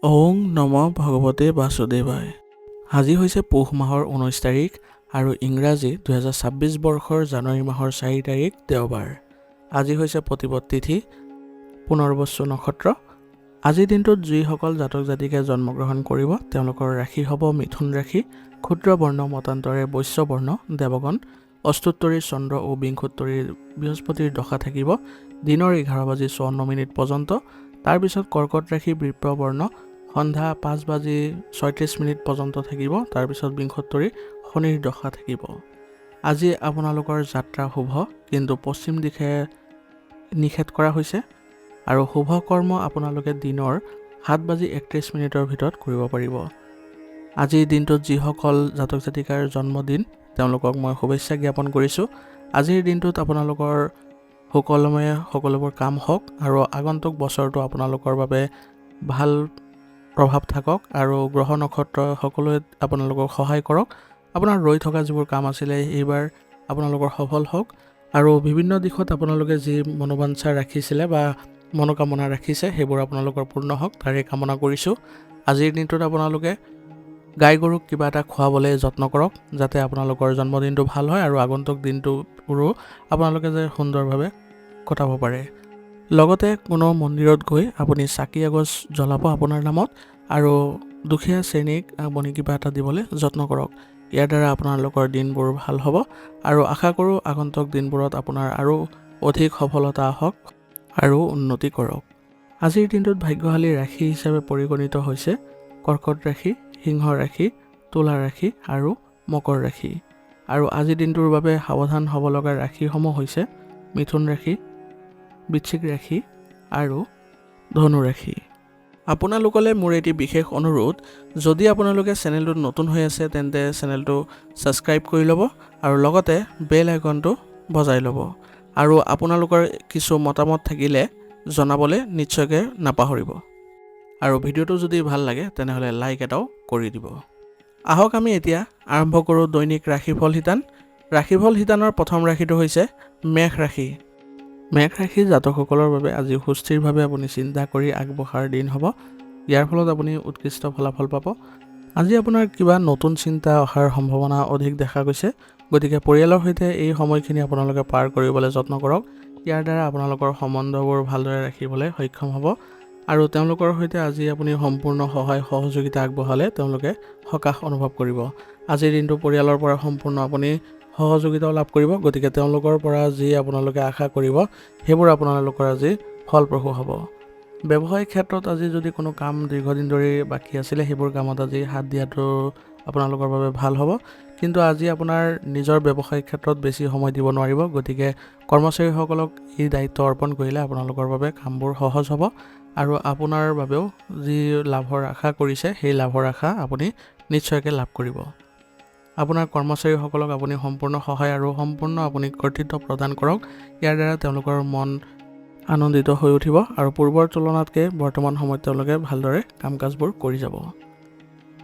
ওং নম ভগৱতে বাসুদেৱায়। আজি হৈছে পুহ মাহৰ 19 তাৰিখ আৰু ইংৰাজী 2026 বৰ্ষৰ জানুৱাৰী মাহৰ 4 তাৰিখ দেওবাৰ। আজি হৈছে প্ৰতিপদ তিথি, পুনৰ্বসু নক্ষত্ৰ। আজিৰ দিনটোত যিসকল জাতক জাতিকে জন্মগ্ৰহণ কৰিব তেওঁলোকৰ ৰাশি হ'ব মিথুন ৰাশি, ক্ষুদ্ৰ বৰ্ণ মতান্তৰে বৈশ্য বৰ্ণ, দেৱগণ, অষ্টোত্তৰী চন্দ্ৰ ও বিংশোত্তৰী বৃহস্পতিৰ দশা থাকিব দিনৰ 11:54 পৰ্যন্ত। তাৰপিছত কৰ্কট ৰাশি বৃপ্ৰ বৰ্ণ সন্ধ্যা 5:36 পৰ্যন্ত থাকিব। তাৰপিছত বিংশোত্তৰী শনিৰ দশা থাকিব। আজি আপোনালোকৰ যাত্ৰা শুভ, কিন্তু পশ্চিম দিশে নিষেধ কৰা হৈছে আৰু শুভ কৰ্ম আপোনালোকে দিনৰ 7:31 ভিতৰত কৰিব পাৰিব। আজিৰ দিনটোত যিসকল জাতক জাতিকাৰ জন্মদিন তেওঁলোকক মই শুভেচ্ছা জ্ঞাপন কৰিছোঁ। আজিৰ দিনটোত আপোনালোকৰ সুকলমে সকলোবোৰ কাম হওক আৰু আগন্তুক বছৰটো আপোনালোকৰ বাবে ভাল প্ৰভাৱ থাকক আৰু গ্ৰহ নক্ষত্ৰ সকলোৱে আপোনালোকক সহায় কৰক। আপোনাৰ ৰৈ থকা যিবোৰ কাম আছিলে এইবাৰ আপোনালোকৰ সফল হওক আৰু বিভিন্ন দিশত আপোনালোকে যি মনোবাঞ্ছা ৰাখিছিলে বা মনোকামনা ৰাখিছে সেইবোৰ আপোনালোকৰ পূৰ্ণ হওক তাৰে কামনা কৰিছোঁ। আজিৰ দিনটোত আপোনালোকে গাই গৰুক কিবা এটা খুৱাবলৈ যত্ন কৰক যাতে আপোনালোকৰ জন্মদিনটো ভাল হয় আৰু আগন্তুক দিনটোৰো আপোনালোকে যে সুন্দৰভাৱে কটাব পাৰে। লগতে কোনো মন্দিৰত গৈ আপুনি চাকি এগছ জ্বলাব আপোনাৰ নামত আৰু দুখীয়া শ্ৰেণীক আপুনি কিবা এটা দিবলৈ যত্ন কৰক। ইয়াৰ দ্বাৰা আপোনালোকৰ দিনবোৰ ভাল হ'ব আৰু আশা কৰোঁ আগন্তুক দিনবোৰত আপোনাৰ আৰু অধিক সফলতা আহক আৰু উন্নতি কৰক। আজিৰ দিনটোত ভাগ্যশালী ৰাশি হিচাপে পৰিগণিত হৈছে কৰ্কট ৰাশি, সিংহ ৰাশি, তুলা ৰাশি আৰু মকৰ ৰাশি। আৰু আজিৰ দিনটোৰ বাবে সাৱধান হ'ব লগা ৰাশিসমূহ হৈছে মিথুন ৰাশি, বৃশ্চিক ৰাশি আৰু ধনু ৰাশি। আপোনালোকলৈ মোৰ এটি বিশেষ অনুৰোধ, যদি আপোনালোকে চেনেলটোত নতুন হৈ আছে তেন্তে চেনেলটো ছাবস্ক্ৰাইব কৰি ল'ব আৰু লগতে বেল আইকনটো বজাই ল'ব আৰু আপোনালোকৰ কিছু মতামত থাকিলে জনাবলৈ নিশ্চয়কৈ নাপাহৰিব আৰু ভিডিঅ'টো যদি ভাল লাগে তেনেহ'লে লাইক এটাও কৰি দিব। আহক আমি এতিয়া আৰম্ভ কৰোঁ দৈনিক ৰাশিফল শিতান। ৰাশিফল শিতানৰ প্ৰথম ৰাশিটো হৈছে মেষ ৰাশি। মেষ ৰাশিৰ জাতকসকলৰ বাবে আজি সুস্থিৰভাৱে আপুনি চিন্তা কৰি আগবঢ়াৰ দিন হ'ব। ইয়াৰ ফলত আপুনি উৎকৃষ্ট ফলাফল পাব। আজি আপোনাৰ কিবা নতুন চিন্তা অহাৰ সম্ভাৱনা অধিক দেখা গৈছে, গতিকে পৰিয়ালৰ সৈতে এই সময়খিনি আপোনালোকে পাৰ কৰিবলৈ যত্ন কৰক। ইয়াৰ দ্বাৰা আপোনালোকৰ সম্বন্ধবোৰ ভালদৰে ৰাখিবলৈ সক্ষম হ'ব আৰু তেওঁলোকৰ সৈতে আজি আপুনি সম্পূৰ্ণ সহায় সহযোগিতা আগবঢ়ালে তেওঁলোকে সকাহ অনুভৱ কৰিব। আজিৰ দিনটো পৰিয়ালৰ পৰা সম্পূৰ্ণ আপুনি সহযোগিতাও লাভ কৰিব, গতিকে তেওঁলোকৰ পৰা যি আপোনালোকে আশা কৰিব সেইবোৰ আপোনালোকৰ আজি ফলপ্ৰসূ হ'ব। ব্যৱসায়িক ক্ষেত্ৰত আজি যদি কোনো কাম দীৰ্ঘদিন ধৰি বাকী আছিলে সেইবোৰ কামত আজি হাত দিয়াটো আপোনালোকৰ বাবে ভাল হ'ব, কিন্তু আজি আপোনাৰ নিজৰ ব্যৱসায়িক ক্ষেত্ৰত বেছি সময় দিব নোৱাৰিব। গতিকে কৰ্মচাৰীসকলক এই দায়িত্ব অৰ্পণ কৰিলে আপোনালোকৰ বাবে কামবোৰ সহজ হ'ব আৰু আপোনাৰ বাবেও যি লাভৰ আশা কৰিছে সেই লাভৰ আশা আপুনি নিশ্চয়কৈ লাভ কৰিব। আপোনাৰ কৰ্মচাৰীসকলক আপুনি সম্পূৰ্ণ সহায় আৰু সম্পূৰ্ণ আপুনি কৰ্তৃত্ব প্ৰদান কৰক। ইয়াৰ দ্বাৰা তেওঁলোকৰ মন আনন্দিত হৈ উঠিব আৰু পূৰ্বৰ তুলনাতকৈ বৰ্তমান সময়ত তেওঁলোকে ভালদৰে কাম কাজবোৰ কৰি যাব।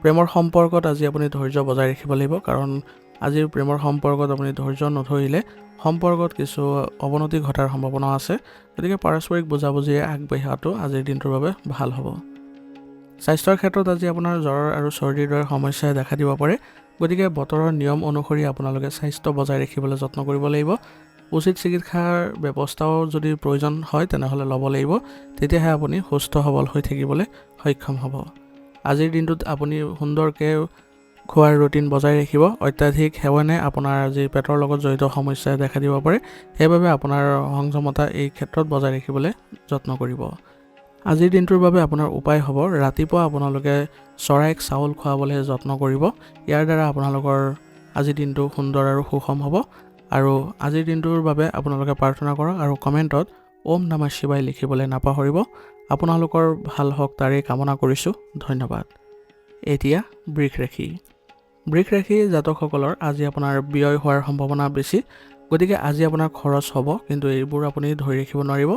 প্ৰেমৰ সম্পৰ্কত আজি আপুনি ধৈৰ্য বজাই ৰাখিব লাগিব, কাৰণ আজিৰ প্ৰেমৰ সম্পৰ্কত আপুনি ধৈৰ্য নধৰিলে সম্পৰ্কত কিছু অৱনতি ঘটাৰ সম্ভাৱনা আছে। গতিকে পাৰস্পৰিক বুজাবুজিৰে আগবাঢ়াটো আজিৰ দিনটোৰ বাবে ভাল হ'ব। স্বাস্থ্যৰ ক্ষেত্ৰত আজি আপোনাৰ জ্বৰ আৰু চৰ্দিৰ দৰে সমস্যাই দেখা দিব পাৰে, গতিকে বতৰৰ নিয়ম অনুসৰি আপোনালোকে স্বাস্থ্য বজাই ৰাখিবলৈ যত্ন কৰিব লাগিব। উচিত চিকিৎসাৰ ব্যৱস্থাও যদি প্ৰয়োজন হয় তেনেহ'লে ল'ব লাগিব, তেতিয়াহে আপুনি সুস্থ সবল হৈ থাকিবলৈ সক্ষম হ'ব। আজিৰ দিনটোত আপুনি সুন্দৰকৈ খোৱাৰ ৰুটিন বজাই ৰাখিব। অত্যাধিক সেৱনে আপোনাৰ আজি পেটৰ লগত জড়িত সমস্যাই দেখা দিব পাৰে, সেইবাবে আপোনাৰ সংযমতা এই ক্ষেত্ৰত বজাই ৰাখিবলৈ যত্ন কৰিব। আজিৰ দিনটোৰ বাবে আপোনাৰ উপায় হ'ব ৰাতিপুৱা আপোনালোকে চৰাইক চাউল খুৱাবলৈ যত্ন কৰিব। ইয়াৰ দ্বাৰা আপোনালোকৰ আজিৰ দিনটো সুন্দৰ আৰু সুষম হ'ব। আৰু আজিৰ দিনটোৰ বাবে আপোনালোকে প্ৰাৰ্থনা কৰক আৰু কমেণ্টত ওম নমঃ শিৱায় লিখিবলৈ নাপাহৰিব। আপোনালোকৰ ভাল হওক তাৰেই কামনা কৰিছোঁ। ধন্যবাদ। এতিয়া বৃষ ৰাশি। বৃষ ৰাশি জাতকসকলৰ আজি আপোনাৰ ব্যয় হোৱাৰ সম্ভাৱনা বেছি, গতিকে আজি আপোনাৰ খৰচ হ'ব, কিন্তু এইবোৰ আপুনি ধৰি ৰাখিব নোৱাৰিব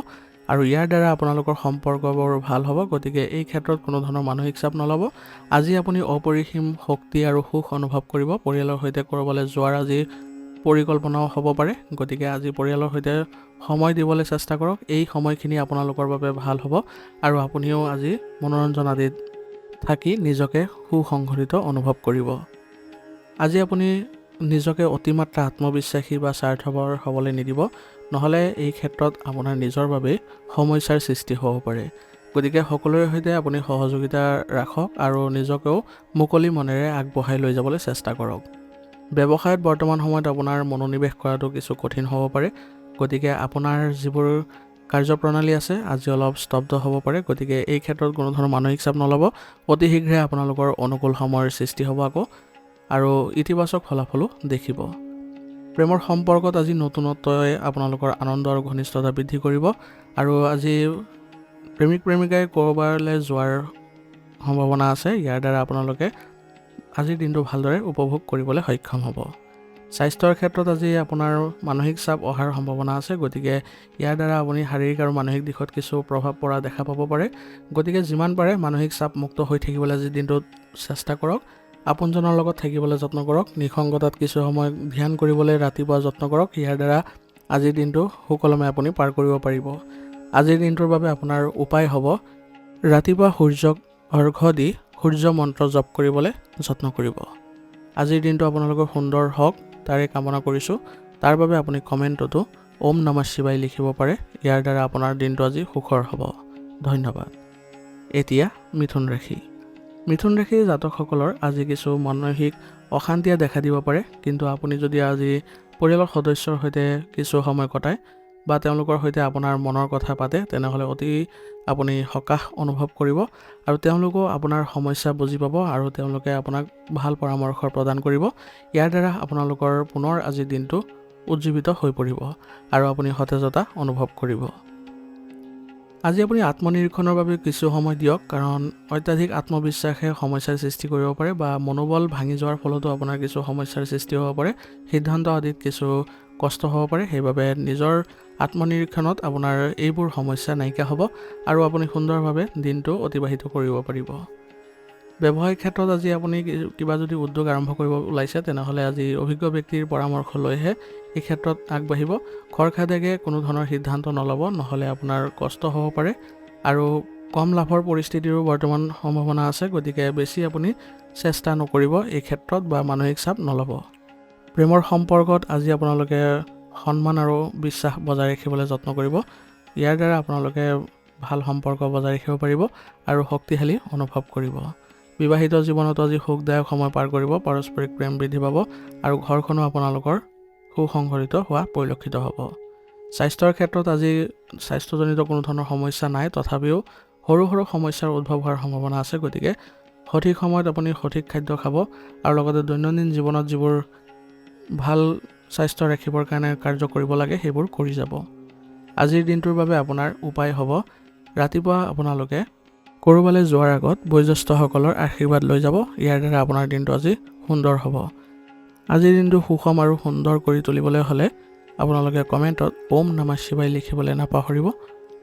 আৰু ইয়াৰ দ্বাৰা আপোনালোকৰ সম্পৰ্কবোৰ ভাল হ'ব। গতিকে এই ক্ষেত্ৰত কোনো ধৰণৰ মানসিক চাপ নল'ব। আজি আপুনি অপৰিসীম শক্তি আৰু সুখ অনুভৱ কৰিব। পৰিয়ালৰ সৈতে ক'ৰবালৈ যোৱাৰ আজি পৰিকল্পনাও হ'ব পাৰে, গতিকে আজি পৰিয়ালৰ সৈতে সময় দিবলৈ চেষ্টা কৰক। এই সময়খিনি আপোনালোকৰ বাবে ভাল হ'ব আৰু আপুনিও আজি মনোৰঞ্জন আদিত থাকি নিজকে সুসংগঠিত অনুভৱ কৰিব। আজি আপুনি নিজকে অতিমাত্ৰা আত্মবিশ্বাসী বা স্বাৰ্থপৰ হ'বলৈ নিদিব, নহ'লে এই ক্ষেত্ৰত আপোনাৰ নিজৰ বাবে সমস্যাৰ সৃষ্টি হ'ব পাৰে। গতিকে সকলোৰে সৈতে আপুনি সহযোগিতা ৰাখক আৰু নিজকেও মুকলি মনেৰে আগবঢ়াই লৈ যাবলৈ চেষ্টা কৰক। ব্যৱসায়ত বৰ্তমান সময়ত আপোনাৰ মনোনিৱেশ কৰাটো কিছু কঠিন হ'ব পাৰে। গতিকে আপোনাৰ যিবোৰ কাৰ্যপ্ৰণালী আছে আজি অলপ স্তব্ধ হ'ব পাৰে। গতিকে এই ক্ষেত্ৰত কোনো ধৰণৰ মানসিক চাপ নল'ব। অতি শীঘ্ৰে আপোনালোকৰ অনুকূল সময়ৰ সৃষ্টি হ'ব আকৌ, আৰু ইতিবাচক ফলাফলো দেখিব। প্ৰেমৰ সম্পৰ্কত আজি নতুনত্বই আপোনালোকৰ আনন্দ আৰু ঘনিষ্ঠতা বৃদ্ধি কৰিব, আৰু আজি প্ৰেমিক প্ৰেমিকাই ক'ৰবালৈ যোৱাৰ সম্ভাৱনা আছে। ইয়াৰ দ্বাৰা আপোনালোকে আজিৰ দিনটো ভালদৰে উপভোগ কৰিবলৈ সক্ষম হ'ব। স্বাস্থ্যৰ ক্ষেত্ৰত আজি আপোনাৰ মানসিক চাপ অহাৰ সম্ভাৱনা আছে। গতিকে ইয়াৰ দ্বাৰা আপুনি শাৰীৰিক আৰু মানসিক দিশত কিছু প্ৰভাৱ পৰা দেখা পাব পাৰে। গতিকে যিমান পাৰে মানসিক চাপ মুক্ত হৈ থাকিবলৈ আজিৰ দিনটোত চেষ্টা কৰক। আপোনজনৰ লগত থাকিবলৈ যত্ন কৰক। নিসংগতাত কিছু সময় ধ্যান কৰিবলৈ ৰাতিপুৱা যত্ন কৰক। ইয়াৰ দ্বাৰা আজিৰ দিনটো সুকলমে আপুনি পাৰ কৰিব পাৰিব। আজিৰ দিনটোৰ বাবে আপোনাৰ উপায় হ'ব ৰাতিপুৱা সূৰ্যক অৰ্ঘ্য দি সূৰ্য মন্ত্ৰ জপ কৰিবলৈ যত্ন কৰিব। আজিৰ দিনটো আপোনালোকৰ সুন্দৰ হওক তাৰে কামনা কৰিছোঁ। তাৰ বাবে আপুনি কমেণ্টতো ওম নমঃ শিৱায় লিখিব পাৰে। ইয়াৰ দ্বাৰা আপোনাৰ দিনটো আজি সুখৰ হ'ব। ধন্যবাদ। এতিয়া মিথুন ৰাশি। মিথুন ৰাশিৰ জাতকসকলৰ আজি কিছু মানসিক অশান্তিয়ে দেখা দিব পাৰে। কিন্তু আপুনি যদি আজি পৰিয়ালৰ সদস্যৰ সৈতে কিছু সময় কটায় বা তেওঁলোকৰ সৈতে আপোনাৰ মনৰ কথা পাতে, তেনেহ'লে অতি আপুনি সকাহ অনুভৱ কৰিব, আৰু তেওঁলোকেও আপোনাৰ সমস্যা বুজি পাব আৰু তেওঁলোকে আপোনাক ভাল পৰামৰ্শ প্ৰদান কৰিব। ইয়াৰ দ্বাৰা আপোনালোকৰ পুনৰ আজিৰ দিনটো উজ্জীৱিত হৈ পৰিব আৰু আপুনি সতেজতা অনুভৱ কৰিব। আজি আপুনি আত্মনিৰীক্ষণৰ বাবে কিছু সময় দিয়ক, কাৰণ অত্যাধিক আত্মবিশ্বাসে সমস্যাৰ সৃষ্টি কৰিব পাৰে বা মনোবল ভাঙি যোৱাৰ ফলতো আপোনাৰ কিছু সমস্যাৰ সৃষ্টি হ'ব পাৰে। সিদ্ধান্ত আদিত কিছু কষ্ট হ'ব পাৰে। সেইবাবে নিজৰ আত্মনিৰীক্ষণত আপোনাৰ এইবোৰ সমস্যা নাইকিয়া হ'ব আৰু আপুনি সুন্দৰভাৱে দিনটো অতিবাহিত কৰিব পাৰিব। ব্যৱসায়িক ক্ষেত্ৰত আজি আপুনি কিবা যদি উদ্যোগ আৰম্ভ কৰিব ওলাইছে, তেনেহ'লে আজি অভিজ্ঞ ব্যক্তিৰ পৰামৰ্শ লৈহে এই ক্ষেত্ৰত আগবাঢ়িব। খৰখেদাকে কোনো ধৰণৰ সিদ্ধান্ত নল'ব, নহ'লে আপোনাৰ কষ্ট হ'ব পাৰে আৰু কম লাভৰ পৰিস্থিতিৰো বৰ্তমান সম্ভাৱনা আছে। গতিকে বেছি আপুনি চেষ্টা নকৰিব এই ক্ষেত্ৰত বা মানসিক চাপ নল'ব। প্ৰেমৰ সম্পৰ্কত আজি আপোনালোকে সন্মান আৰু বিশ্বাস বজাই ৰাখিবলৈ যত্ন কৰিব। ইয়াৰ দ্বাৰা আপোনালোকে ভাল সম্পৰ্ক বজাই ৰাখিব পাৰিব আৰু শক্তিশালী অনুভৱ কৰিব। বিবাহিত জীৱনতো আজি সুখদায়ক সময় পাৰ কৰিব। পাৰস্পৰিক প্ৰেম বৃদ্ধি পাব আৰু ঘৰখনো আপোনালোকৰ সুসংগঠিত হোৱা পৰিলক্ষিত হ'ব। স্বাস্থ্যৰ ক্ষেত্ৰত আজি স্বাস্থ্যজনিত কোনো ধৰণৰ সমস্যা নাই, তথাপিও সৰু সৰু সমস্যাৰ উদ্ভৱ হোৱাৰ সম্ভাৱনা আছে। গতিকে সঠিক সময়ত আপুনি সঠিক খাদ্য খাব আৰু লগতে দৈনন্দিন জীৱনত যিবোৰ ভাল স্বাস্থ্য ৰাখিবৰ কাৰণে কাৰ্য কৰিব লাগে সেইবোৰ কৰি যাব। আজিৰ দিনটোৰ বাবে আপোনাৰ উপায় হ'ব ৰাতিপুৱা আপোনালোকে ক'ৰবালৈ যোৱাৰ আগত বয়োজ্যেষ্ঠসকলৰ আশীৰ্বাদ লৈ যাব। ইয়াৰ দ্বাৰা আপোনাৰ দিনটো আজি সুন্দৰ হ'ব। আজিৰ দিনটো সুষম আৰু সুন্দৰ কৰি তুলিবলৈ হ'লে আপোনালোকে কমেণ্টত ওম নমঃ শিৱায় লিখিবলৈ নাপাহৰিব।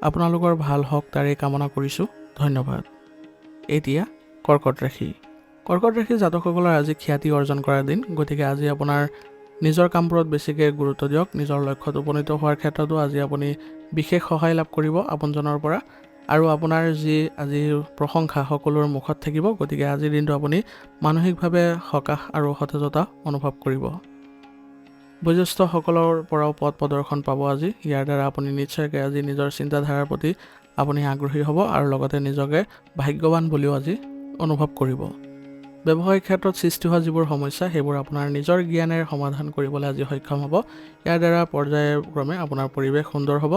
আপোনালোকৰ ভাল হওক তাৰেই কামনা কৰিছোঁ। ধন্যবাদ। এতিয়া কৰ্কট ৰাশি। কৰ্কট ৰাশিৰ জাতকসকলৰ আজি খ্যাতি অৰ্জন কৰাৰ দিন। গতিকে আজি আপোনাৰ নিজৰ কামবোৰত বেছিকৈ গুৰুত্ব দিয়ক। নিজৰ লক্ষ্যত উপনীত হোৱাৰ ক্ষেত্ৰতো আজি আপুনি বিশেষ সহায় লাভ কৰিব আপোনজনৰ পৰা, আৰু আপোনাৰ যি আজি প্ৰশংসা সকলোৰে মুখত থাকিব। গতিকে আজিৰ দিনটো আপুনি মানসিকভাৱে সকাহ আৰু সতেজতা অনুভৱ কৰিব। বয়োজ্যেষ্ঠসকলৰ পৰাও পথ প্ৰদৰ্শন পাব আজি। ইয়াৰ দ্বাৰা আপুনি নিশ্চয়কৈ আজি নিজৰ চিন্তাধাৰাৰ প্ৰতি আপুনি আগ্ৰহী হ'ব আৰু লগতে নিজকে ভাগ্যৱান বুলিও আজি অনুভৱ কৰিব। ব্যৱসায়িক ক্ষেত্ৰত সৃষ্টি হোৱা যিবোৰ সমস্যা সেইবোৰ আপোনাৰ নিজৰ জ্ঞানেৰে সমাধান কৰিবলৈ আজি সক্ষম হ'ব। ইয়াৰ দ্বাৰা পৰ্যায়ক্ৰমে আপোনাৰ পৰিৱেশ সুন্দৰ হ'ব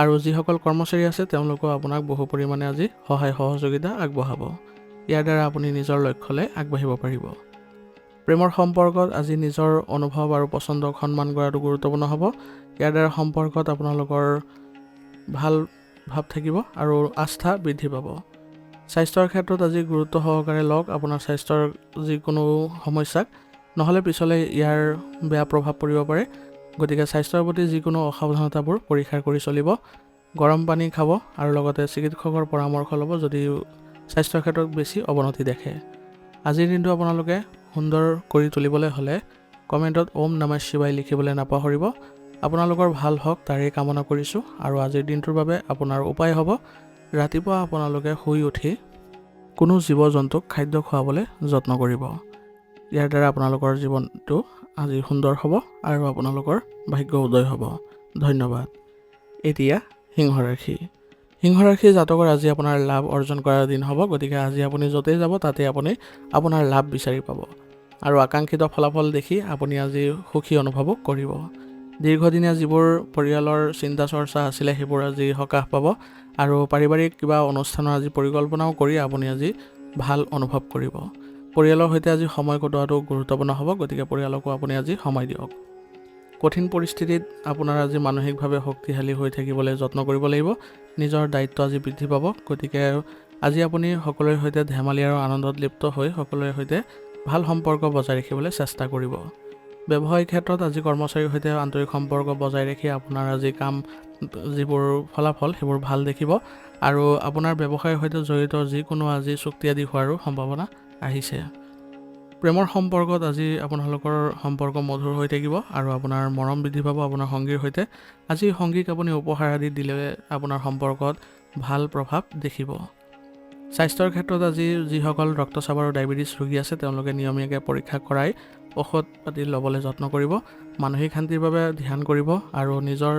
আৰু যিসকল কৰ্মচাৰী আছে তেওঁলোকেও আপোনাক বহু পৰিমাণে আজি সহায় সহযোগিতা আগবঢ়াব। ইয়াৰ দ্বাৰা আপুনি নিজৰ লক্ষ্যলৈ আগবাঢ়িব পাৰিব। প্ৰেমৰ সম্পৰ্কত আজি নিজৰ অনুভৱ আৰু পচন্দক সন্মান কৰাটো গুৰুত্বপূৰ্ণ হ'ব। ইয়াৰ দ্বাৰা সম্পৰ্কত আপোনালোকৰ ভাল ভাৱ থাকিব আৰু আস্থা বৃদ্ধি পাব। স্বাস্থ্যৰ ক্ষেত্ৰত আজি গুৰুত্ব সহকাৰে লওক আপোনাৰ স্বাস্থ্যৰ যিকোনো সমস্যাক, নহ'লে পিছলৈ ইয়াৰ বেয়া প্ৰভাৱ পৰিব পাৰে। গতিকে স্বাস্থ্যৰ প্ৰতি যিকোনো অসাৱধানতাবোৰ পৰীক্ষা কৰি চলিব। গৰম পানী খাব আৰু লগতে চিকিৎসকৰ পৰামৰ্শ ল'ব যদি স্বাস্থ্যৰ ক্ষেত্ৰত বেছি অৱনতি দেখে। আজিৰ দিনটো আপোনালোকে সুন্দৰ কৰি তুলিবলৈ হ'লে কমেণ্টত ওম নমঃ শিৱায় লিখিবলৈ নাপাহৰিব। আপোনালোকৰ ভাল হওক তাৰেই কামনা কৰিছোঁ। আৰু আজিৰ দিনটোৰ বাবে আপোনাৰ উপায় হ'ব ৰাতিপুৱা আপোনালোকে শুই উঠি কোনো জীৱ-জন্তুক খাদ্য খুৱাবলৈ যত্ন কৰিব। ইয়াৰ দ্বাৰা আপোনালোকৰ জীৱনটো আজি সুন্দৰ হ'ব আৰু আপোনালোকৰ ভাগ্য উদয় হ'ব। ধন্যবাদ। এতিয়া সিংহ ৰাশি। সিংহ ৰাশি জাতকৰ আজি আপোনাৰ লাভ অৰ্জন কৰাৰ দিন হ'ব। গতিকে আজি আপুনি য'তেই যাব তাতে আপুনি আপোনাৰ লাভ বিচাৰি পাব আৰু আকাংক্ষিত ফলাফল দেখি আপুনি আজি সুখী অনুভৱো কৰিব। দীৰ্ঘদিনীয়া যিবোৰ পৰিয়ালৰ চিন্তা চৰ্চা আছিলে সেইবোৰ আজি সকাহ পাব আৰু পাৰিবাৰিক কিবা অনুষ্ঠানৰ আজি পৰিকল্পনাও কৰি আপুনি আজি ভাল অনুভৱ কৰিব। পৰিয়ালৰ সৈতে আজি সময় কটোৱাটো গুৰুত্বপূৰ্ণ হ'ব। গতিকে পৰিয়ালকো আপুনি আজি সময় দিয়ক। কঠিন পৰিস্থিতিত আপোনাৰ আজি মানসিকভাৱে শক্তিশালী হৈ থাকিবলৈ যত্ন কৰিব লাগিব। নিজৰ দায়িত্ব আজি বৃদ্ধি পাব। গতিকে আজি আপুনি সকলোৰে সৈতে ধেমালি আৰু আনন্দত লিপ্ত হৈ সকলোৰে সৈতে ভাল সম্পৰ্ক বজাই ৰাখিবলৈ চেষ্টা কৰিব। ব্যৱসায়িক ক্ষেত্ৰত আজি কৰ্মচাৰীৰ সৈতে আন্তৰিক সম্পৰ্ক বজাই ৰাখি আপোনাৰ আজি কাম যিবোৰ ফলাফল সেইবোৰ ভাল দেখিব আৰু আপোনাৰ ব্যৱসায়ৰ সৈতে জড়িত যিকোনো আজি চুক্তি আদি হোৱাৰো সম্ভাৱনা আহিছে। প্ৰেমৰ সম্পৰ্কত আজি আপোনালোকৰ সম্পৰ্ক মধুৰ হৈ থাকিব আৰু আপোনাৰ মৰম বৃদ্ধি পাব আপোনাৰ সংগীৰ সৈতে। আজি সংগীক আপুনি উপহাৰ আদি দিলে আপোনাৰ সম্পৰ্কত ভাল প্ৰভাৱ দেখিব। স্বাস্থ্যৰ ক্ষেত্ৰত আজি যিসকল ৰক্তচাপ আৰু ডায়েবেটিছ ৰোগী আছে তেওঁলোকে নিয়মীয়াকৈ পৰীক্ষা কৰাই ঔষধ পাতি ল'বলৈ যত্ন কৰিব। মানসিক শান্তিৰ বাবে ধ্যান কৰিব আৰু নিজৰ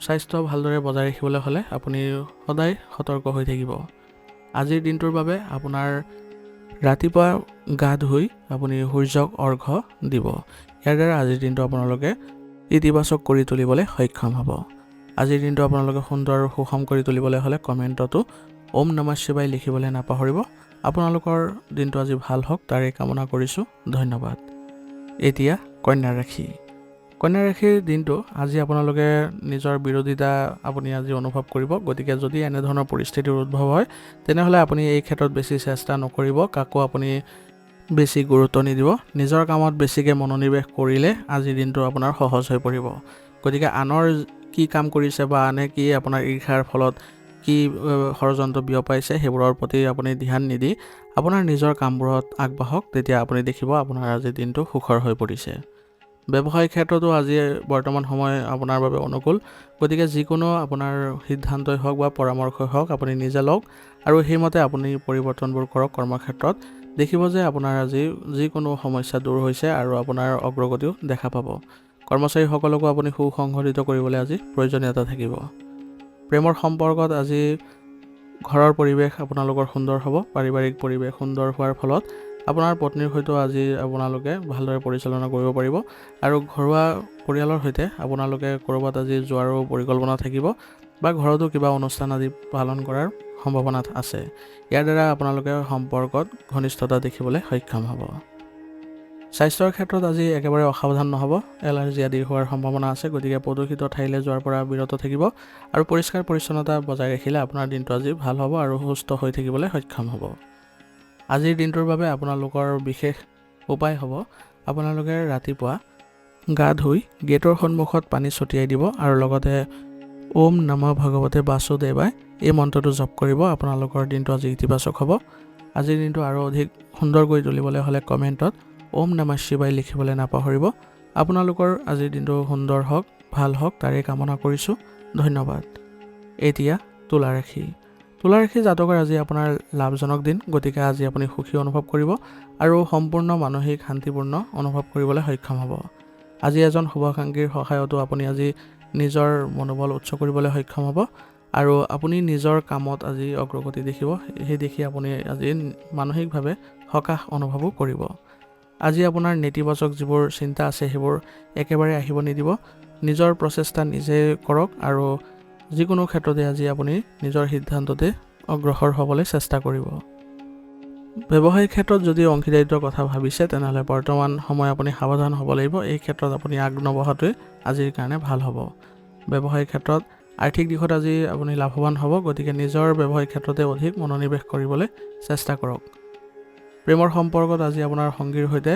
স্বাস্থ্য ভালদৰে বজাই ৰাখিবলৈ হ'লে আপুনি সদায় সতৰ্ক হৈ থাকিব। আজিৰ দিনটোৰ বাবে আপোনাৰ ৰাতিপুৱা গা ধুই আপুনি সূৰ্যক অৰ্ঘ্য দিব। ইয়াৰ দ্বাৰা আজিৰ দিনটো আপোনালোকে ইতিবাচক কৰি তুলিবলৈ সক্ষম হ'ব। আজিৰ দিনটো আপোনালোকে সুন্দৰ আৰু সুষম কৰি তুলিবলৈ হ'লে কমেণ্টতো ওম নমঃ শিৱায় লিখিবলৈ নাপাহৰিব। আপোনালোকৰ দিনটো আজি ভাল হওক তাৰে কামনা কৰিছোঁ। ধন্যবাদ। এতিয়া কন্যা ৰাশি। কন্যা ৰাশিৰ দিনটো আজি আপোনালোকে নিজৰ বিৰোধিতা আপুনি আজি অনুভৱ কৰিব। গতিকে যদি এনেধৰণৰ পৰিস্থিতিৰ উদ্ভৱ হয় তেনেহ'লে আপুনি এই ক্ষেত্ৰত বেছি চেষ্টা নকৰিব। কাকো আপুনি বেছি গুৰুত্ব নিদিব। নিজৰ কামত বেছিকৈ মনোনিৱেশ কৰিলে আজিৰ দিনটো আপোনাৰ সহজ হৈ পৰিব। গতিকে আনৰ কি কাম কৰিছে বা আনে কি আপোনাৰ ঈৰ্ষাৰ ফলত কি ষড়যন্ত্ৰ বিয়পাইছে সেইবোৰৰ প্ৰতি আপুনি ধ্যান নিদি আপোনাৰ নিজৰ কামবোৰত আগবাঢ়ক। তেতিয়া আপুনি দেখিব আপোনাৰ আজিৰ দিনটো সুখৰ হৈ পৰিছে। ব্যৱসায়িক ক্ষেত্ৰতো আজি বৰ্তমান সময় আপোনাৰ বাবে অনুকূল। গতিকে যিকোনো আপোনাৰ সিদ্ধান্তই হওক বা পৰামৰ্শই হওক আপুনি নিজে লওক আৰু সেইমতে আপুনি পৰিৱৰ্তনবোৰ কৰক। কৰ্মক্ষেত্ৰত দেখিব যে আপোনাৰ আজি যিকোনো সমস্যা দূৰ হৈছে আৰু আপোনাৰ অগ্ৰগতিও দেখা পাব। কৰ্মচাৰীসকলকো আপুনি সুসংগঠিত কৰিবলৈ আজি প্ৰয়োজনীয়তা থাকিব। প্ৰেমৰ সম্পৰ্কত আজি ঘৰৰ পৰিৱেশ আপোনালোকৰ সুন্দৰ হ'ব। পাৰিবাৰিক পৰিৱেশ সুন্দৰ হোৱাৰ ফলত আপোনাৰ পত্নীৰ সৈতেও আজি আপোনালোকে ভালদৰে পৰিচালনা কৰিব পাৰিব আৰু ঘৰুৱা পৰিয়ালৰ সৈতে আপোনালোকে ক'ৰবাত আজি যোৱাৰো পৰিকল্পনা থাকিব বা ঘৰতো কিবা অনুষ্ঠান আদি পালন কৰাৰ সম্ভাৱনা আছে। ইয়াৰ দ্বাৰা আপোনালোকে সম্পৰ্কত ঘনিষ্ঠতা দেখিবলৈ সক্ষম হ'ব। স্বাস্থ্যৰ ক্ষেত্ৰত আজি একেবাৰে অসাৱধান নহ'ব। এলাৰ্জি আদি হোৱাৰ সম্ভাৱনা আছে। গতিকে প্ৰদূষিত ঠাইলৈ যোৱাৰ পৰা বিৰত থাকিব আৰু পৰিষ্কাৰ পৰিচ্ছন্নতা বজাই ৰাখিলে আপোনাৰ দিনটো আজি ভাল হ'ব আৰু সুস্থ হৈ থাকিবলৈ সক্ষম হ'ব। আজিৰ দিনটোৰ বাবে আপোনালোকৰ বিশেষ উপায় হ'ব আপোনালোকে ৰাতিপুৱা গা ধুই গেটৰ সন্মুখত পানী ছটিয়াই দিব আৰু লগতে ওম নমঃ ভগৱতে বাসুদেৱায় এই মন্ত্ৰটো জপ কৰিব। আপোনালোকৰ দিনটো আজি ইতিবাচক হ'ব। আজিৰ দিনটো আৰু অধিক সুন্দৰ কৰি তুলিবলৈ হ'লে কমেণ্টত ওম নমঃ শিৱায় লিখিবলৈ নাপাহৰিব। আপোনালোকৰ আজিৰ দিনটো সুন্দৰ হওক ভাল হওক তাৰে কামনা কৰিছোঁ। ধন্যবাদ। এতিয়া তুলা ৰাশি। তুলা ৰাশি জাতকৰ আজি আপোনাৰ লাভজনক দিন। গতিকে আজি আপুনি সুখী অনুভৱ কৰিব আৰু সম্পূৰ্ণ মানসিক শান্তিপূৰ্ণ অনুভৱ কৰিবলৈ সক্ষম হ'ব। আজি এজন শুভাকাংক্ষীৰ সহায়তো আপুনি আজি নিজৰ মনোবল উচ্চ কৰিবলৈ সক্ষম হ'ব আৰু আপুনি নিজৰ কামত আজি অগ্ৰগতি দেখিব। সেই দেখি আপুনি আজি মানসিকভাৱে সকাহ অনুভৱো কৰিব। আজি আপোনাৰ নেতিবাচক যিবোৰ চিন্তা আছে সেইবোৰ একেবাৰে আহিব নিদিব। নিজৰ প্ৰচেষ্টা নিজে কৰক আৰু যিকোনো ক্ষেত্ৰতে আজি আপুনি নিজৰ সিদ্ধান্ততে অগ্ৰসৰ হ'বলৈ চেষ্টা কৰিব। ব্যৱসায়িক ক্ষেত্ৰত যদি অংশীদাৰিত্বৰ কথা ভাবিছে তেনেহ'লে বৰ্তমান সময় আপুনি সাৱধান হ'ব লাগিব। এই ক্ষেত্ৰত আপুনি আগ নবঢ়াটোৱে আজিৰ কাৰণে ভাল হ'ব। ব্যৱসায়িক ক্ষেত্ৰত আৰ্থিক দিশত আজি আপুনি লাভৱান হ'ব। গতিকে নিজৰ ব্যৱসায়িক ক্ষেত্ৰতে অধিক মনোনিৱেশ কৰিবলৈ চেষ্টা কৰক। প্ৰেমৰ সম্পৰ্কত আজি আপোনাৰ সংগীৰ সৈতে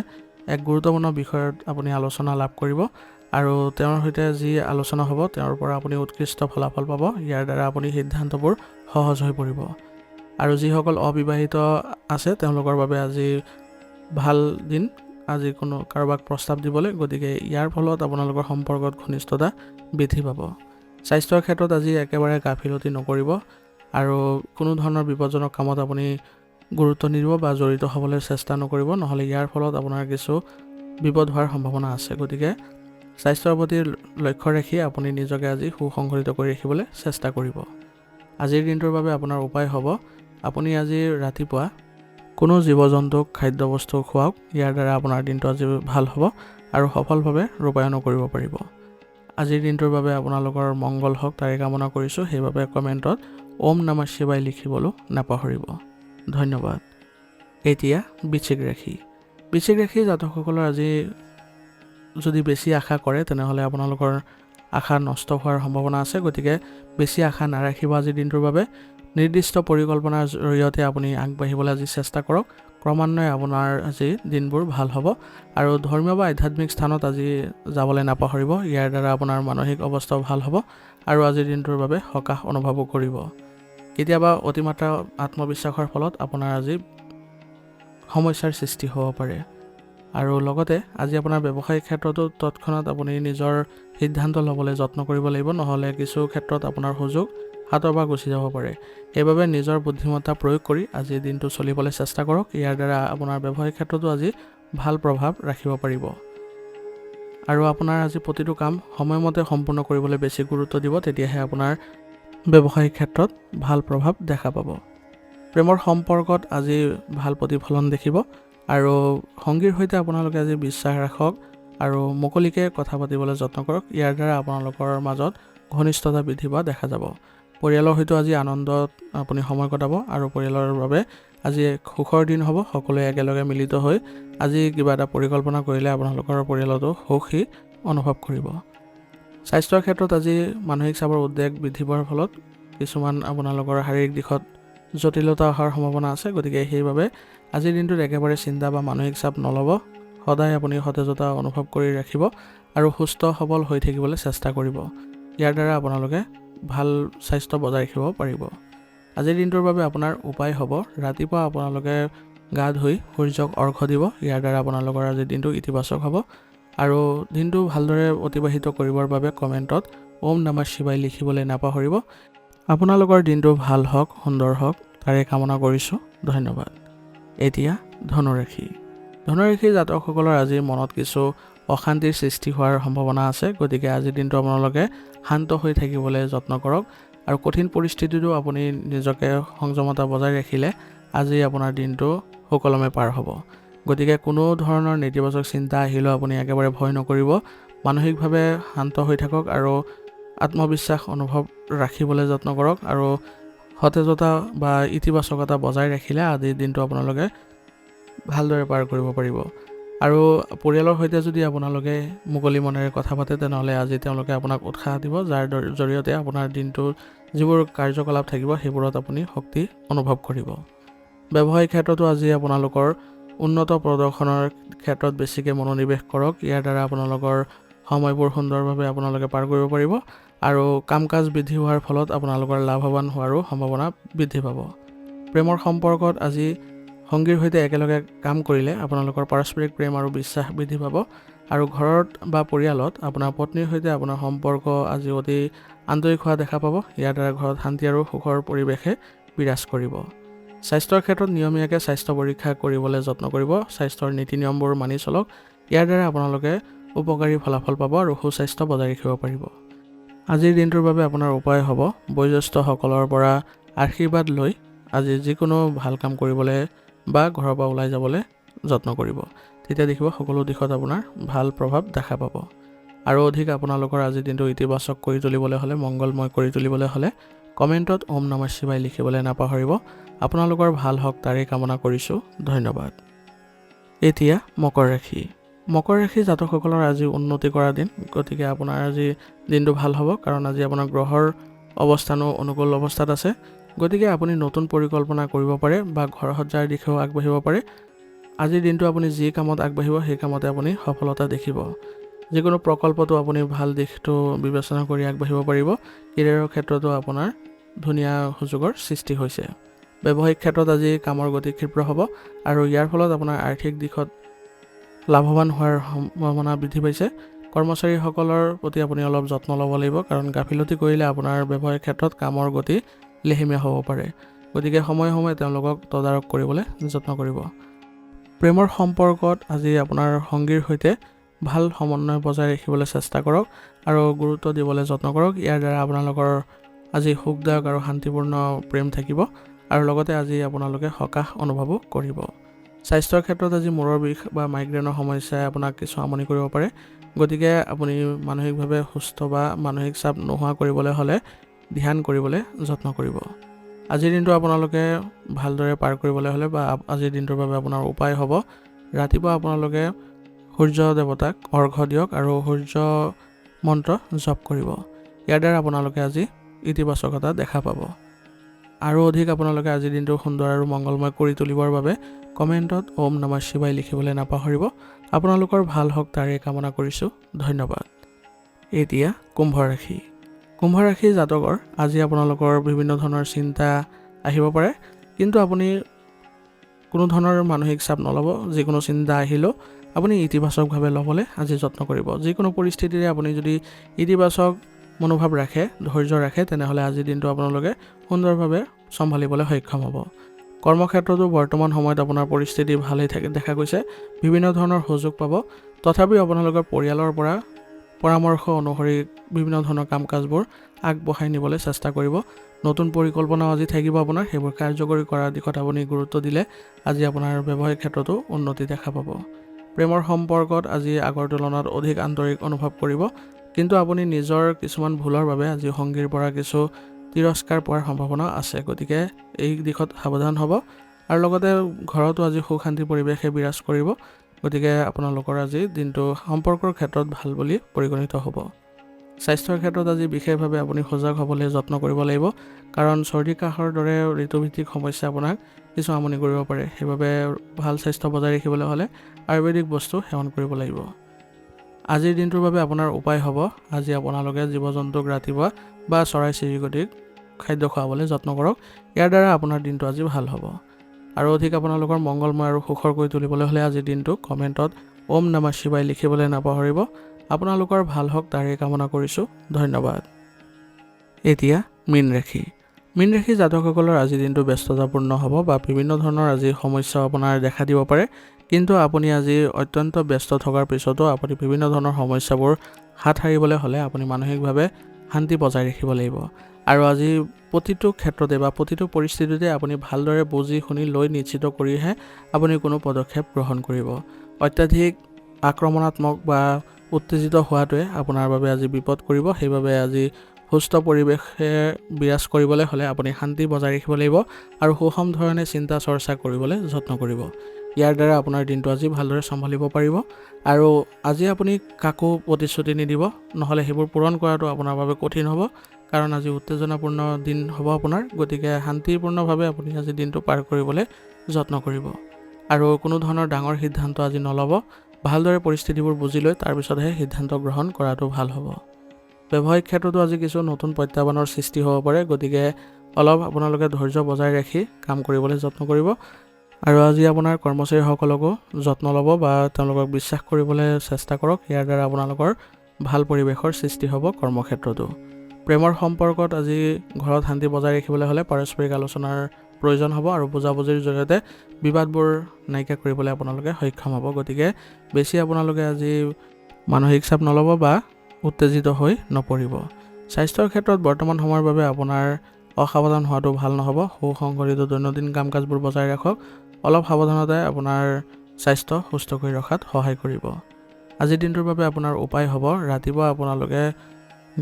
এক গুৰুত্বপূৰ্ণ বিষয়ত আপুনি আলোচনা লাভ কৰিব আৰু তেওঁৰ সৈতে যি আলোচনা হ'ব তেওঁৰ পৰা আপুনি উৎকৃষ্ট ফলাফল পাব। ইয়াৰ দ্বাৰা আপুনি সিদ্ধান্তবোৰ সহজ হৈ পৰিব আৰু যিসকল অবিবাহিত আছে তেওঁলোকৰ বাবে আজি ভাল দিন আজি কোনো কাৰোবাক প্ৰস্তাৱ দিবলৈ। গতিকে ইয়াৰ ফলত আপোনালোকৰ সম্পৰ্কত ঘনিষ্ঠতা বৃদ্ধি পাব। স্বাস্থ্যৰ ক্ষেত্ৰত আজি একেবাৰে গাফিলতি নকৰিব আৰু কোনো ধৰণৰ বিপদজনক কামত আপুনি গুৰুত্ব নিদিব বা জড়িত হ'বলৈ চেষ্টা নকৰিব, নহ'লে ইয়াৰ ফলত আপোনাৰ কিছু বিপদ হোৱাৰ সম্ভাৱনা আছে। গতিকে স্বাস্থ্যৰ প্ৰতি লক্ষ্য ৰাখি আপুনি নিজকে আজি সুসংগঠিত কৰি ৰাখিবলৈ চেষ্টা কৰিব। আজিৰ দিনটোৰ বাবে আপোনাৰ উপায় হ'ব, আপুনি আজি ৰাতিপুৱা কোনো জীৱ জন্তুক খাদ্যবস্তু খুৱাওক। ইয়াৰ দ্বাৰা আপোনাৰ দিনটো আজি ভাল হ'ব আৰু সফলভাৱে ৰূপায়নো কৰিব পাৰিব। আজিৰ দিনটোৰ বাবে আপোনালোকৰ মংগল হওক তাৰে কামনা কৰিছোঁ। সেইবাবে কমেণ্টত ওম নমঃ শিৱায় লিখিবলৈ নাপাহৰিব। ধন্যবাদ। এতিয়া বৃশ্চিক ৰাশি। বৃশ্চিক ৰাশি জাতকসকলৰ আজি যদি বেছি আশা কৰে তেনেহ'লে আপোনালোকৰ আশা নষ্ট হোৱাৰ সম্ভাৱনা আছে। গতিকে বেছি আশা নাৰাখিব আজিৰ দিনটোৰ বাবে। নিৰ্দিষ্ট পৰিকল্পনাৰ জৰিয়তে আপুনি আগবাঢ়িবলৈ আজি চেষ্টা কৰক। ক্ৰমান্বয়ে আপোনাৰ আজি দিনবোৰ ভাল হ'ব আৰু ধৰ্মীয় বা আধ্যাত্মিক স্থানত আজি যাবলৈ নাপাহৰিব। ইয়াৰ দ্বাৰা আপোনাৰ মানসিক অৱস্থাও ভাল হ'ব আৰু আজিৰ দিনটোৰ বাবে সকাহ অনুভৱো কৰিব। কেতিয়াবা অতিমাত্ৰা আত্মবিশ্বাসৰ ফলত আপোনাৰ আজি সমস্যাৰ সৃষ্টি হ'ব পাৰে আৰু লগতে আজি আপোনাৰ ব্যৱসায়িক ক্ষেত্ৰতো তৎক্ষণাত আপুনি নিজৰ সিদ্ধান্ত ল'বলৈ যত্ন কৰিব লাগিব, নহ'লে কিছু ক্ষেত্ৰত আপোনাৰ সুযোগ হাতৰ পৰা গুচি যাব পাৰে। সেইবাবে নিজৰ বুদ্ধিমত্তা প্ৰয়োগ কৰি আজিৰ দিনটো চলিবলৈ চেষ্টা কৰক। ইয়াৰ দ্বাৰা আপোনাৰ ব্যৱসায়িক ক্ষেত্ৰতো আজি ভাল প্ৰভাৱ ৰাখিব পাৰিব আৰু আপোনাৰ আজি প্ৰতিটো কাম সময়মতে সম্পূৰ্ণ কৰিবলৈ বেছি গুৰুত্ব দিব, তেতিয়াহে আপোনাৰ ব্যৱসায়িক ক্ষেত্ৰত ভাল প্ৰভাৱ দেখা পাব। প্ৰেমৰ সম্পৰ্কত আজি ভাল প্ৰতিফলন দেখিব আৰু সংগীৰ সৈতে আপোনালোকে আজি বিশ্বাস ৰাখক আৰু মুকলিকে কথা পাতিবলৈ যত্ন কৰক। ইয়াৰ দ্বাৰা আপোনালোকৰ মাজত ঘনিষ্ঠতা বৃদ্ধি পোৱা দেখা যাব। পৰিয়ালৰ সৈতে আজি আনন্দত আপুনি সময় কটাব আৰু পৰিয়ালৰ বাবে আজি সুখৰ দিন হ'ব। সকলোৱে একেলগে মিলিত হৈ আজি কিবা এটা পৰিকল্পনা কৰিলে আপোনালোকৰ পৰিয়ালতো সুখী অনুভৱ কৰিব। স্বাস্থ্যৰ ক্ষেত্ৰত আজি মানসিক চাপৰ উদ্বেগ বৃদ্ধি পোৱাৰ ফলত কিছুমান আপোনালোকৰ শাৰীৰিক দিশত জটিলতা অহাৰ সম্ভাৱনা আছে। গতিকে সেইবাবে আজিৰ দিনটোত একেবাৰে চিন্তা বা মানসিক চাপ নল'ব। সদায় আপুনি সতেজতা অনুভৱ কৰি ৰাখিব আৰু সুস্থ সবল হৈ থাকিবলৈ চেষ্টা কৰিব। ইয়াৰ দ্বাৰা আপোনালোকে ভাল স্বাস্থ্য বজাই ৰাখিব পাৰিব। আজিৰ দিনটোৰ বাবে আপোনাৰ উপায় হ'ব, ৰাতিপুৱা আপোনালোকে গা ধুই সূৰ্যক অৰ্ঘ্য দিব। ইয়াৰ দ্বাৰা আপোনালোকৰ আজিৰ দিনটো ইতিবাচক হ'ব আৰু দিনটো ভালদৰে অতিবাহিত কৰিবৰ বাবে কমেণ্টত ওম নমঃ শিৱায় লিখিবলৈ নাপাহৰিব। আপোনালোকৰ দিনটো ভাল হওক, সুন্দৰ হওক তাৰে কামনা কৰিছোঁ। ধন্যবাদ। এতিয়া ধনুৰাশি। ধনুৰাশি জাতকসকলৰ আজি মনত কিছু অশান্তিৰ সৃষ্টি হোৱাৰ সম্ভাৱনা আছে। গতিকে আজিৰ দিনটো আপোনালোকে শান্ত হৈ থাকিবলৈ যত্ন কৰক আৰু কঠিন পৰিস্থিতিতো আপুনি নিজকে সংযমতা বজাই ৰাখিলে আজি আপোনাৰ দিনটো সুকলমে পাৰ হ'ব। গতিকে কোনো ধৰণৰ নেতিবাচক চিন্তা আহিলেও আপুনি একেবাৰে ভয় নকৰিব। মানসিকভাৱে শান্ত হৈ থাকক আৰু আত্মবিশ্বাস অনুভৱ ৰাখিবলৈ যত্ন কৰক আৰু সতেজতা বা ইতিবাচকতা বজাই ৰাখিলে আজিৰ দিনটো আপোনালোকে ভালদৰে পাৰ কৰিব পাৰিব। আৰু পৰিয়ালৰ সৈতে যদি আপোনালোকে মুকলি মনেৰে কথা পাতে তেনেহ'লে আজি তেওঁলোকে আপোনাক উৎসাহ দিব, যাৰ জৰিয়তে আপোনাৰ দিনটোৰ যিবোৰ কাৰ্যকলাপ থাকিব সেইবোৰত আপুনি শক্তি অনুভৱ কৰিব। ব্যৱসায়িক ক্ষেত্ৰতো আজি আপোনালোকৰ উন্নত প্ৰদৰ্শনৰ ক্ষেত্ৰত বেছিকৈ মনোনিৱেশ কৰক। ইয়াৰ দ্বাৰা আপোনালোকৰ সময়বোৰ সুন্দৰভাৱে আপোনালোকে পাৰ কৰিব পাৰিব আৰু কাম কাজ বৃদ্ধি হোৱাৰ ফলত আপোনালোকৰ লাভৱান হোৱাৰো সম্ভাৱনা বৃদ্ধি পাব। প্ৰেমৰ সম্পৰ্কত আজি সংগীৰ সৈতে একেলগে কাম কৰিলে আপোনালোকৰ পাৰস্পৰিক প্ৰেম আৰু বিশ্বাস বৃদ্ধি পাব আৰু ঘৰত বা পৰিয়ালত আপোনাৰ পত্নীৰ সৈতে আপোনাৰ সম্পৰ্ক আজি অতি আন্তৰিক হোৱা দেখা পাব। ইয়াৰ দ্বাৰা ঘৰত শান্তি আৰু সুখৰ পৰিৱেশে বিৰাজ কৰিব। স্বাস্থ্যৰ ক্ষেত্ৰত নিয়মীয়াকৈ স্বাস্থ্য পৰীক্ষা কৰিবলৈ যত্ন কৰিব। স্বাস্থ্যৰ নীতি নিয়মবোৰ মানি চলক। ইয়াৰ দ্বাৰা আপোনালোকে উপকাৰী ফলাফল পাব আৰু সুস্বাস্থ্য বজাই ৰাখিব পাৰিব। আজিৰ দিনটোৰ বাবে আপোনাৰ উপায় হ'ব, বয়োজ্যেষ্ঠসকলৰ পৰা আশীৰ্বাদ লৈ আজি যিকোনো ভাল কাম কৰিবলৈ বা ঘৰৰ পৰা ওলাই যাবলৈ যত্ন কৰিব। তেতিয়া দেখিব সকলো দিশত আপোনাৰ ভাল প্ৰভাৱ দেখা পাব। আৰু অধিক আপোনালোকৰ আজিৰ দিনটো ইতিবাচক কৰি তুলিবলৈ হ'লে, মংগলময় কৰি তুলিবলৈ হ'লে কমেণ্টত ওম নমঃ শিৱায় লিখিবলৈ নাপাহৰিব। আপোনালোকৰ ভাল হওক তাৰে কামনা কৰিছোঁ। ধন্যবাদ। এতিয়া মকৰ ৰাশি। মকৰ ৰাশি জাতকসকলৰ আজি উন্নতি কৰা দিন। গতিকে আপোনাৰ আজি দিনটো ভাল হ'ব, কাৰণ আজি আপোনাৰ গ্ৰহৰ অৱস্থানো অনুকূল অৱস্থাত আছে। গতিকে আপুনি নতুন পৰিকল্পনা কৰিব পাৰে বা ঘৰ সজ্জাৰ দিশেও আগবাঢ়িব পাৰে। আজিৰ দিনটো আপুনি যি কামত আগবাঢ়িব সেই কামতে আপুনি সফলতা দেখিব। যিকোনো প্ৰকল্পটো আপুনি ভাল দিশটো বিবেচনা কৰি আগবাঢ়িব পাৰিব। কেৰিয়াৰৰ ক্ষেত্ৰতো আপোনাৰ ধুনীয়া সুযোগৰ সৃষ্টি হৈছে। ব্যৱসায়িক ক্ষেত্ৰত আজি কামৰ গতি ক্ষীপ্ৰ হ'ব আৰু ইয়াৰ ফলত আপোনাৰ আৰ্থিক দিশত লাভৱান হোৱাৰ সম্ভাৱনা বৃদ্ধি পাইছে। কৰ্মচাৰীসকলৰ প্ৰতি আপুনি অলপ যত্ন ল'ব লাগিব, কাৰণ গাফিলতি কৰিলে আপোনাৰ ব্যৱসায়িক ক্ষেত্ৰত কামৰ গতি লেহেমীয়া হ'ব পাৰে। গতিকে সময়ে সময়ে তেওঁলোকক তদাৰক কৰিবলৈ যত্ন কৰিব। প্ৰেমৰ সম্পৰ্কত আজি আপোনাৰ সংগীৰ সৈতে ভাল সমন্বয় বজাই ৰাখিবলৈ চেষ্টা কৰক আৰু গুৰুত্ব দিবলৈ যত্ন কৰক। ইয়াৰ দ্বাৰা আপোনালোকৰ আজি সুখদায়ক আৰু শান্তিপূৰ্ণ প্ৰেম থাকিব আৰু লগতে আজি আপোনালোকে সকাহ অনুভৱো কৰিব। স্বাস্থ্যৰ ক্ষেত্ৰত আজি মূৰৰ বিষ বা মাইগ্ৰেনৰ সমস্যাই আপোনাক কিছু আমনি কৰিব পাৰে। গতিকে আপুনি মানসিকভাৱে সুস্থ বা মানসিক চাপ নোহোৱা কৰিবলৈ হ'লে ধ্যান কৰিবলৈ যত্ন কৰিব। আজিৰ দিনটো আপোনালোকে ভালদৰে পাৰ কৰিবলৈ হ'লে বা আজিৰ দিনটোৰ বাবে আপোনাৰ উপায় হ'ব, ৰাতিপুৱা আপোনালোকে সূৰ্য দেৱতাক অৰ্ঘ্য দিয়ক আৰু সূৰ্য মন্ত্ৰ জপ কৰিব। ইয়াৰ দ্বাৰা আপোনালোকে আজি ইতিবাচকতা দেখা পাব। আৰু অধিক আপোনালোকে আজিৰ দিনটো সুন্দৰ আৰু মংগলময় কৰি তুলিবৰ বাবে কমেণ্টত ওম নমঃ শিৱায় লিখিবলৈ নাপাহৰিব। আপোনালোকৰ ভাল হওক তাৰেই কামনা কৰিছোঁ। ধন্যবাদ। এতিয়া কুম্ভ ৰাশি। কুম্ভ ৰাশি জাতকৰ আজি আপোনালোকৰ বিভিন্ন ধৰণৰ চিন্তা আহিব পাৰে, কিন্তু আপুনি কোনো ধৰণৰ মানসিক চাপ নল'ব। যিকোনো চিন্তা আহিলেও আপুনি ইতিবাচকভাৱে ল'বলৈ আজি যত্ন কৰিব। যিকোনো পৰিস্থিতিৰে আপুনি যদি ইতিবাচক মনোভাৱ ৰাখে, ধৈৰ্য ৰাখে, তেনেহ'লে আজিৰ দিনটো আপোনালোকে সুন্দৰভাৱে চম্ভালিবলৈ সক্ষম হ'ব। কৰ্মক্ষেত্ৰতো বৰ্তমান সময়ত আপোনাৰ পৰিস্থিতি ভালেই দেখা গৈছে। বিভিন্ন ধৰণৰ সুযোগ পাব। তথাপিও আপোনালোকৰ পৰিয়ালৰ পৰা পৰামৰ্শ অনুসৰি বিভিন্ন ধৰণৰ কাম কাজবোৰ আগবঢ়াই নিবলৈ চেষ্টা কৰিব। নতুন পৰিকল্পনাও আজি থাকিব আপোনাৰ, সেইবোৰ কাৰ্যকৰী কৰাৰ দিশত আপুনি গুৰুত্ব দিলে আজি আপোনাৰ ব্যৱসায়িক ক্ষেত্ৰতো উন্নতি দেখা পাব। প্ৰেমৰ সম্পৰ্কত আজি আগৰ তুলনাত অধিক আন্তৰিক অনুভৱ কৰিব, কিন্তু আপুনি নিজৰ কিছুমান ভুলৰ বাবে আজি সংগীৰ পৰা কিছু তিৰস্কাৰ পোৱাৰ সম্ভাৱনা আছে। গতিকে এই দিশত সাৱধান হ'ব আৰু লগতে ঘৰতো আজি সুখ শান্তিৰ পৰিৱেশে বিৰাজ কৰিব। গতিকে আপোনালোকৰ আজি দিনটো সম্পৰ্কৰ ক্ষেত্ৰত ভাল বুলি পৰিগণিত হ'ব। স্বাস্থ্যৰ ক্ষেত্ৰত আজি বিশেষভাৱে আপুনি সজাগ হ'বলৈ যত্ন কৰিব লাগিব, কাৰণ চৰ্দি কাহৰ দৰে ঋতুভিত্তিক সমস্যা আপোনাক কিছু আমনি কৰিব পাৰে। সেইবাবে ভাল স্বাস্থ্য বজাই ৰাখিবলৈ হ'লে আয়ুৰ্বেদিক বস্তু সেৱন কৰিব লাগিব। আজিৰ দিনটোৰ বাবে আপোনাৰ উপায় হ'ব, আজি আপোনালোকে জীৱ জন্তুক ৰাতিপুৱা বা চৰাই চিৰিকটিক খাদ্য খুৱাবলৈ যত্ন কৰক। ইয়াৰ দ্বাৰা আপোনাৰ দিনটো আজি ভাল হ'ব। আৰু অধিক আপোনালোকৰ মংগলময় আৰু সুখৰ কৰি তুলিবলৈ হ'লে আজিৰ দিনটো কমেণ্টত ওম নমঃ শিৱায় লিখিবলৈ নাপাহৰিব। আপোনালোকৰ ভাল হওক তাৰেই কামনা কৰিছোঁ। ধন্যবাদ। এতিয়া মীন ৰাশি। মীন ৰাশি জাতকসকলৰ আজিৰ দিনটো ব্যস্ততাপূৰ্ণ হ'ব বা বিভিন্ন ধৰণৰ আজি সমস্যা আপোনাৰ দেখা দিব পাৰে, কিন্তু আপুনি আজি অত্যন্ত ব্যস্ত থকাৰ পিছতো আপুনি বিভিন্ন ধৰণৰ সমস্যাবোৰ হাত সাৰিবলৈ হ'লে আপুনি মানসিকভাৱে শান্তি বজাই ৰাখিব লাগিব। আৰু আজি প্ৰতিটো ক্ষেত্ৰতে বা প্ৰতিটো পৰিস্থিতিতে আপুনি ভালদৰে বুজি শুনি লৈ নিশ্চিত কৰিহে আপুনি কোনো পদক্ষেপ গ্ৰহণ কৰিব। অত্যাধিক আক্ৰমণাত্মক বা উত্তেজিত হোৱাটোৱে আপোনাৰ বাবে আজি বিপদ কৰিব। সেইবাবে আজি সুস্থ পৰিৱেশে বিৰাজ কৰিবলৈ হ'লে আপুনি শান্তি বজাই ৰাখিব লাগিব আৰু সুষম ধৰণে চিন্তা চৰ্চা কৰিবলৈ যত্ন কৰিব। ইয়াৰ দ্বাৰা আপোনাৰ দিনটো আজি ভালদৰে চম্ভালিব পাৰিব। আৰু আজি আপুনি কাকো প্ৰতিশ্ৰুতি নিদিব, নহ'লে সেইবোৰ পূৰণ কৰাটো আপোনাৰ বাবে কঠিন হ'ব, কাৰণ আজি উত্তেজনাপূৰ্ণ দিন হ'ব আপোনাৰ। গতিকে শান্তিপূৰ্ণভাৱে আপুনি আজি দিনটো পাৰ কৰিবলৈ যত্ন কৰিব আৰু কোনো ধৰণৰ ডাঙৰ সিদ্ধান্ত আজি নল'ব। ভালদৰে পৰিস্থিতিবোৰ বুজি লৈ তাৰপিছতহে সিদ্ধান্ত গ্ৰহণ কৰাটো ভাল হ'ব। ব্যৱসায়িক ক্ষেত্ৰতো আজি কিছু নতুন প্ৰত্যাহ্বানৰ সৃষ্টি হ'ব পাৰে, গতিকে অলপ আপোনালোকে ধৈৰ্য বজাই ৰাখি কাম কৰিবলৈ যত্ন কৰিব। আৰু আজি আপোনাৰ কৰ্মচাৰীসকলকো যত্ন ল'ব বা তেওঁলোকক বিশ্বাস কৰিবলৈ চেষ্টা কৰক। ইয়াৰ দ্বাৰা আপোনালোকৰ ভাল পৰিৱেশৰ সৃষ্টি হ'ব কৰ্মক্ষেত্ৰতো। প্ৰেমৰ সম্পৰ্কত আজি ঘৰত শান্তি বজাই ৰাখিবলৈ হ'লে পাৰস্পৰিক আলোচনাৰ প্ৰয়োজন হ'ব আৰু বুজাবুজিৰ জৰিয়তে বিবাদবোৰ নাইকিয়া কৰিবলৈ আপোনালোকে সক্ষম হ'ব। গতিকে বেছি আপোনালোকে আজি মানসিক চাপ নল'ব বা উত্তেজিত হৈ নপৰিব। স্বাস্থ্যৰ ক্ষেত্ৰত বৰ্তমান সময়ৰ বাবে আপোনাৰ অসাৱধান হোৱাটো ভাল নহ'ব। সুসংগঠিত দৈনন্দিন কাম কাজবোৰ বজাই ৰাখক। অলপ সাৱধানতাই আপোনাৰ স্বাস্থ্য সুস্থ কৰি ৰখাত সহায় কৰিব। আজিৰ দিনটোৰ বাবে আপোনাৰ উপায় হ'ব, ৰাতিপুৱা আপোনালোকে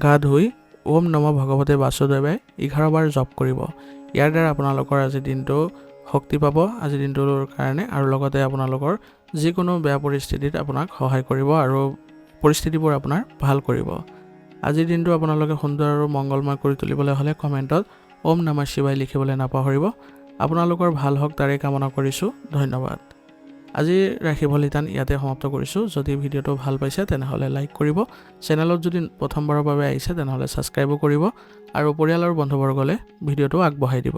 গা ধুই ওম নমঃ ভগৱতে বাসুদেৱায় 11 বাৰ জপ কৰিব। ইয়াৰ দ্বাৰা আপোনালোকৰ আজিৰ দিনটো শক্তি পাব আজিৰ দিনটোৰ কাৰণে, আৰু লগতে আপোনালোকৰ যিকোনো বেয়া পৰিস্থিতিত আপোনাক সহায় কৰিব আৰু পৰিস্থিতিবোৰ আপোনাৰ ভাল কৰিব। আজিৰ দিনটো আপোনালোকে সুন্দৰ আৰু মংগলময় কৰি তুলিবলৈ হ'লে কমেণ্টত ওম নমঃ শিৱায় লিখিবলৈ নাপাহৰিব। আপোনালোকৰ ভাল হওক তাৰেই কামনা কৰিছোঁ। ধন্যবাদ। আজি ৰাশিফল নিদান ইয়াতে সমাপ্ত কৰিছোঁ। যদি ভিডিঅ'টো ভাল পাইছে তেনেহ'লে লাইক কৰিব। চেনেলত যদি প্ৰথমবাৰৰ বাবে আহিছে তেনেহ'লে ছাবস্ক্ৰাইবো কৰিব আৰু পৰিয়ালৰ বন্ধুবৰ্গলৈ ভিডিঅ'টো আগবঢ়াই দিব।